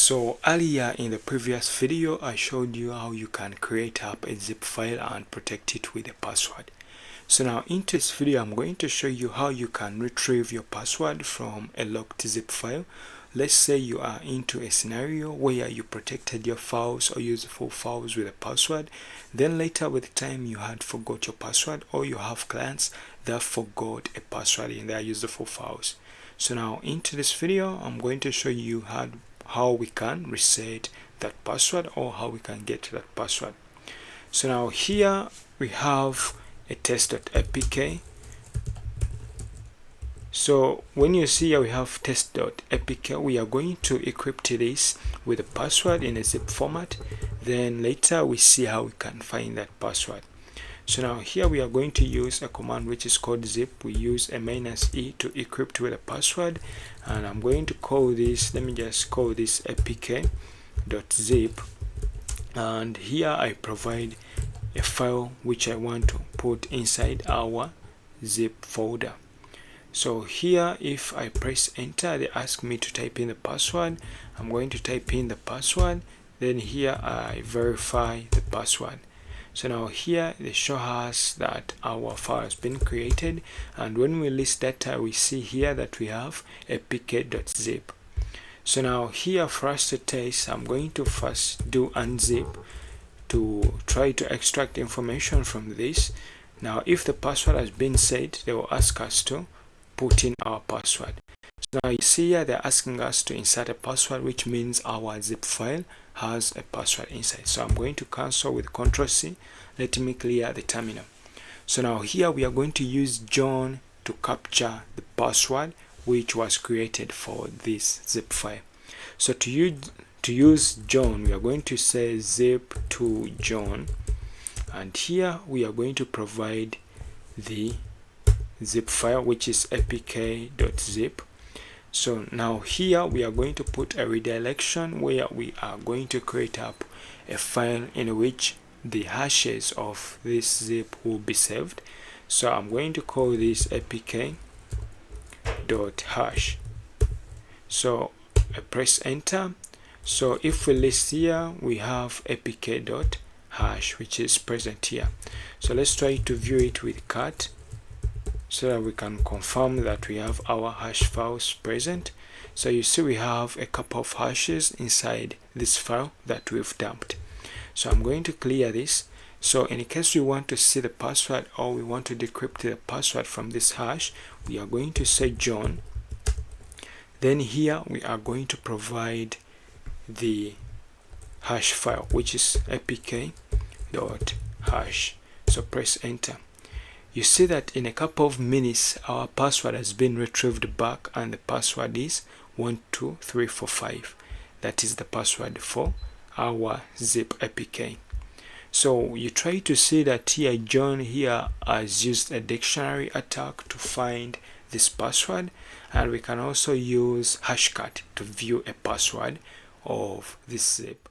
So earlier in the previous video, I showed you how you can create up a zip file and protect it with a password. So now into this video, I'm going to show you how you can retrieve your password from a locked zip file. Let's say you are into a scenario where you protected your files or useful files with a password. Then later with time you had forgot your password, or you have clients that forgot a password in their useful files. So now into this video, I'm going to show you how we can reset that password, or how we can get that password. So now here we have a test.apk. So when you see here we have test.apk, we are going to encrypt this with a password in a zip format. Then later we see how we can find that password. So now here we are going to use a command which is called zip. We use a -e to encrypt with a password, and I'm going to call this, let me just call this apk.zip, and here I provide a file which I want to put inside our zip folder. So here if I press enter, they ask me to type in the password. I'm going to type in the password, then here I verify the password. So now here they show us that our file has been created, and when we list data we see here that we have apk.zip. So now here for us to test, I'm going to first do unzip to try to extract information from this. Now if the password has been set, they will ask us to put in our password. So now you see here they're asking us to insert a password, which means our zip file has a password inside. So I'm going to cancel with Ctrl+C. Let me clear the terminal. So now here we are going to use John to capture the password which was created for this zip file. So to use John, we are going to say zip to John, and here we are going to provide the zip file which is apk.zip. So now here we are going to put a redirection where we are going to create up a file in which the hashes of this zip will be saved. So I'm going to call this apk.hash. So I press enter. So if we list here, we have apk.hash which is present here. So let's try to view it with cat, so that we can confirm that we have our hash files present. So you see we have a couple of hashes inside this file that we've dumped. So I'm going to clear this. So in case we want to see the password, or we want to decrypt the password from this hash, we are going to say John. Then here we are going to provide the hash file which is apk.hash. So press enter. You see that in a couple of minutes our password has been retrieved back, and the password is 12345. That is the password for our zip apk. So you try to see that here John here has used a dictionary attack to find this password, and we can also use hashcat to view a password of this zip.